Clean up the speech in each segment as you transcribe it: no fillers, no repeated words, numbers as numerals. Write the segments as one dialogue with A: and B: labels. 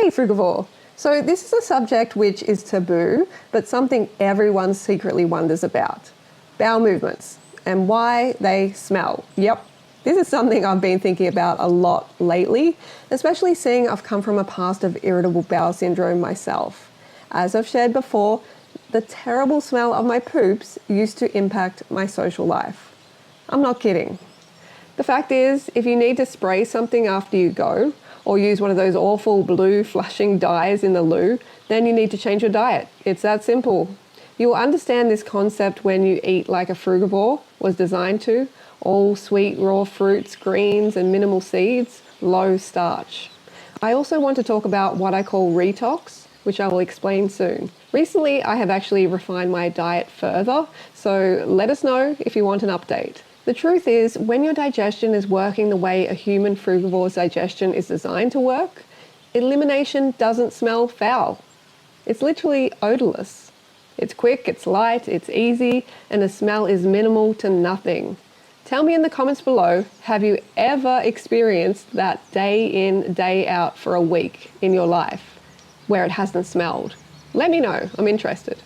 A: Hey frugivore! So this is a subject which is taboo, but something everyone secretly wonders about. Bowel movements and why they smell. Yep, this is something I've been thinking about a lot lately, especially seeing I've come from a past of irritable bowel syndrome myself. As I've shared before, the terrible smell of my poops used to impact my social life. I'm not kidding. The fact is, if you need to spray something after you go, or use one of those awful blue flashing dyes in the loo, then you need to change your diet. It's that simple. You'll understand this concept when you eat like a frugivore was designed to. All sweet raw fruits, greens and minimal seeds, low starch. I also want to talk about what I call retox, which I will explain soon. Recently, I have actually refined my diet further, so let us know if you want an update. The truth is, when your digestion is working the way a human frugivore's digestion is designed to work, elimination doesn't smell foul. It's literally odorless. It's quick, it's light, it's easy, and the smell is minimal to nothing. Tell me in the comments below, have you ever experienced that day in, day out for a week in your life where it hasn't smelled? Let me know, I'm interested.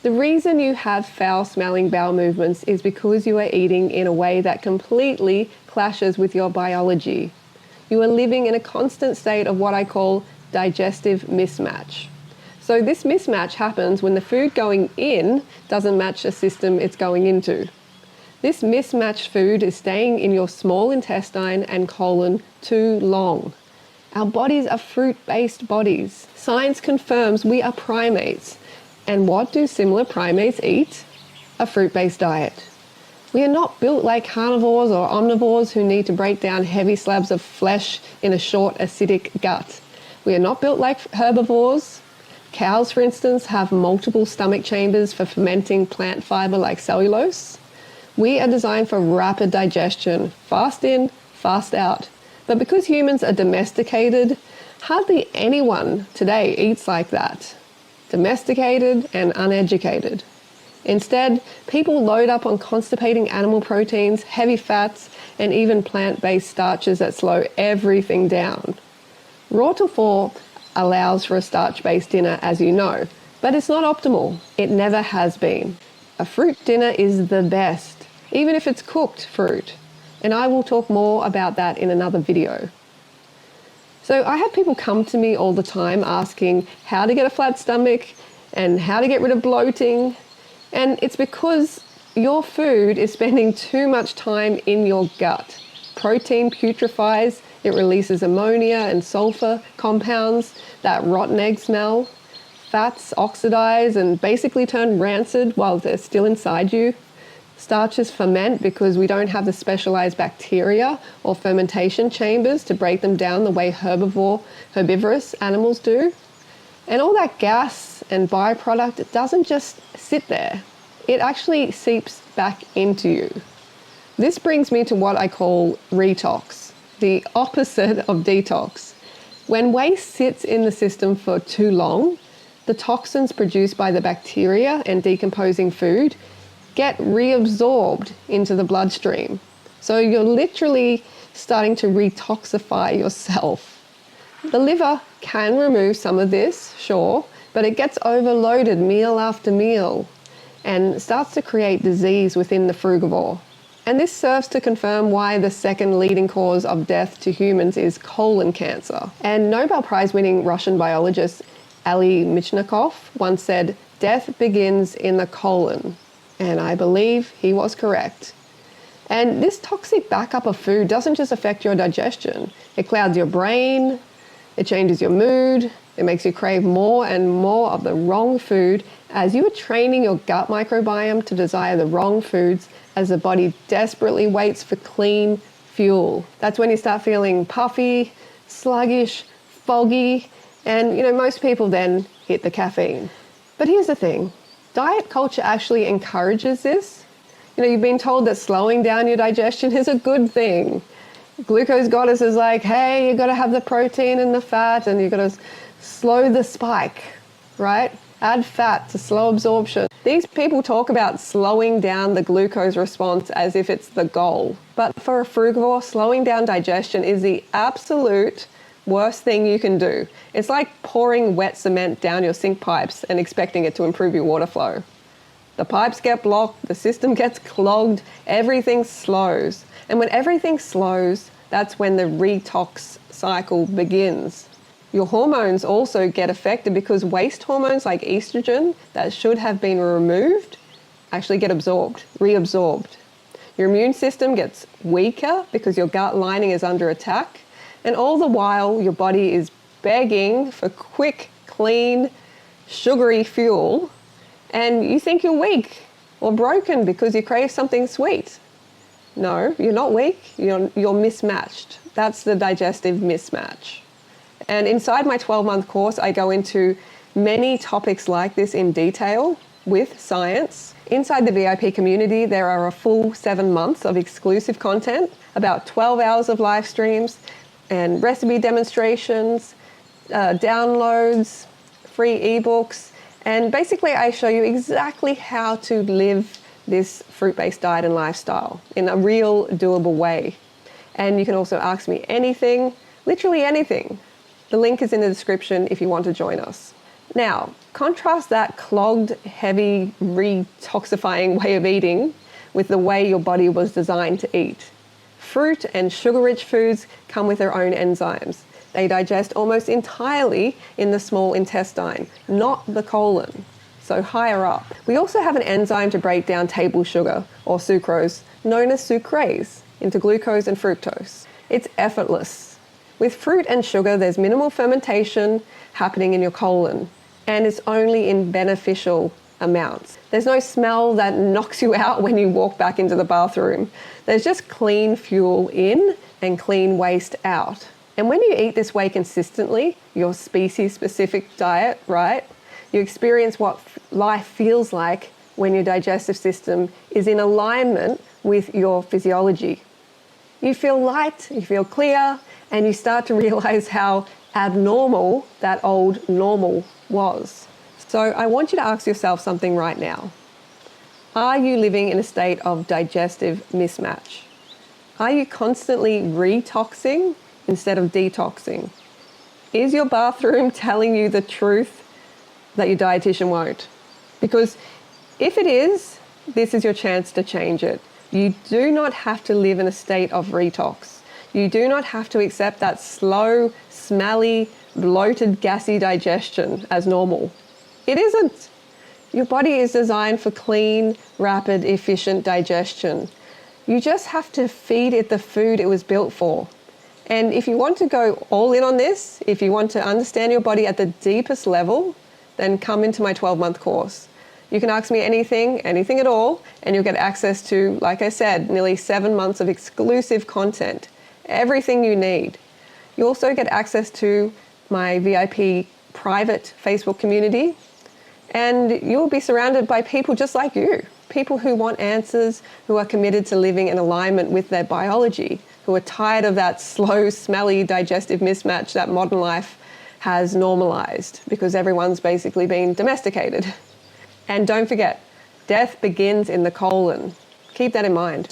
A: The reason you have foul-smelling bowel movements is because you are eating in a way that completely clashes with your biology. You are living in a constant state of what I call digestive mismatch. So this mismatch happens when the food going in doesn't match the system it's going into. This mismatched food is staying in your small intestine and colon too long. Our bodies are fruit-based bodies. Science confirms we are primates. And what do similar primates eat? A fruit-based diet. We are not built like carnivores or omnivores who need to break down heavy slabs of flesh in a short acidic gut. We are not built like herbivores. Cows, for instance, have multiple stomach chambers for fermenting plant fiber like cellulose. We are designed for rapid digestion, fast in, fast out. But because humans are domesticated, hardly anyone today eats like that. Domesticated and uneducated. Instead, people load up on constipating animal proteins, heavy fats, and even plant-based starches that slow everything down. Raw till 4 allows for a starch-based dinner, as you know, but it's not optimal. It never has been. A fruit dinner is the best, even if it's cooked fruit, and I will talk more about that in another video. So I have people come to me all the time asking how to get a flat stomach and how to get rid of bloating. And it's because your food is spending too much time in your gut. Protein putrefies, it releases ammonia and sulfur compounds, that rotten egg smell. Fats oxidize and basically turn rancid while they're still inside you. Starches ferment because we don't have the specialized bacteria or fermentation chambers to break them down the way herbivorous animals do. And all that gas and byproduct doesn't just sit there. It actually seeps back into you. This brings me to what I call retox, the opposite of detox. When waste sits in the system for too long, the toxins produced by the bacteria and decomposing food get reabsorbed into the bloodstream. So you're literally starting to retoxify yourself. The liver can remove some of this, sure, but it gets overloaded meal after meal and starts to create disease within the frugivore. And this serves to confirm why the second leading cause of death to humans is colon cancer. And Nobel Prize winning Russian biologist Ali Michnikov once said, "Death begins in the colon." And I believe he was correct. And this toxic backup of food doesn't just affect your digestion. It clouds your brain, it changes your mood, it makes you crave more and more of the wrong food as you are training your gut microbiome to desire the wrong foods as the body desperately waits for clean fuel. That's when you start feeling puffy, sluggish, foggy, and most people then hit the caffeine. But here's the thing. Diet culture actually encourages this. You've been told that slowing down your digestion is a good thing. Glucose goddess is like, hey, you got to have the protein and the fat and you got to slow the spike, right? Add fat to slow absorption. These people talk about slowing down the glucose response as if it's the goal. But for a frugivore, slowing down digestion is the absolute Worst thing you can do. It's like pouring wet cement down your sink pipes and expecting it to improve your water flow. The pipes get blocked, the system gets clogged, everything slows. And when everything slows, that's when the retox cycle begins. Your hormones also get affected because waste hormones like estrogen that should have been removed actually get absorbed, reabsorbed. Your immune system gets weaker because your gut lining is under attack, and all the while your body is begging for quick, clean, sugary fuel, and you think you're weak or broken because you crave something sweet. No, you're not weak, you're mismatched. That's the digestive mismatch. And inside my 12-month course, I go into many topics like this in detail with science. Inside the VIP community, there are a full 7 months of exclusive content, about 12 hours of live streams and recipe demonstrations, downloads, free ebooks, and basically I show you exactly how to live this fruit-based diet and lifestyle in a real doable way. And you can also ask me anything, literally anything. The link is in the description if you want to join us. Now, contrast that clogged, heavy, retoxifying way of eating with the way your body was designed to eat. Fruit and sugar-rich foods come with their own enzymes. They digest almost entirely in the small intestine, not the colon, so higher up. We also have an enzyme to break down table sugar, or sucrose, known as sucrase, into glucose and fructose. It's effortless. With fruit and sugar, there's minimal fermentation happening in your colon, and it's only in beneficial amounts. There's no smell that knocks you out when you walk back into the bathroom. There's just clean fuel in and clean waste out. And when you eat this way consistently, your species-specific diet, right, you experience what life feels like when your digestive system is in alignment with your physiology. You feel light, you feel clear, and you start to realize how abnormal that old normal was. So I want you to ask yourself something right now. Are you living in a state of digestive mismatch? Are you constantly retoxing instead of detoxing? Is your bathroom telling you the truth that your dietitian won't? Because if it is, this is your chance to change it. You do not have to live in a state of retox. You do not have to accept that slow, smelly, bloated, gassy digestion as normal. It isn't. Your body is designed for clean, rapid, efficient digestion. You just have to feed it the food it was built for. And if you want to go all in on this, if you want to understand your body at the deepest level, then come into my 12-month course. You can ask me anything at all, and you'll get access to, like I said, nearly 7 months of exclusive content, everything you need. You also get access to my VIP private Facebook community, and you'll be surrounded by people just like you, people who want answers, who are committed to living in alignment with their biology, who are tired of that slow, smelly, digestive mismatch that modern life has normalized because everyone's basically been domesticated. And don't forget, death begins in the colon. Keep that in mind.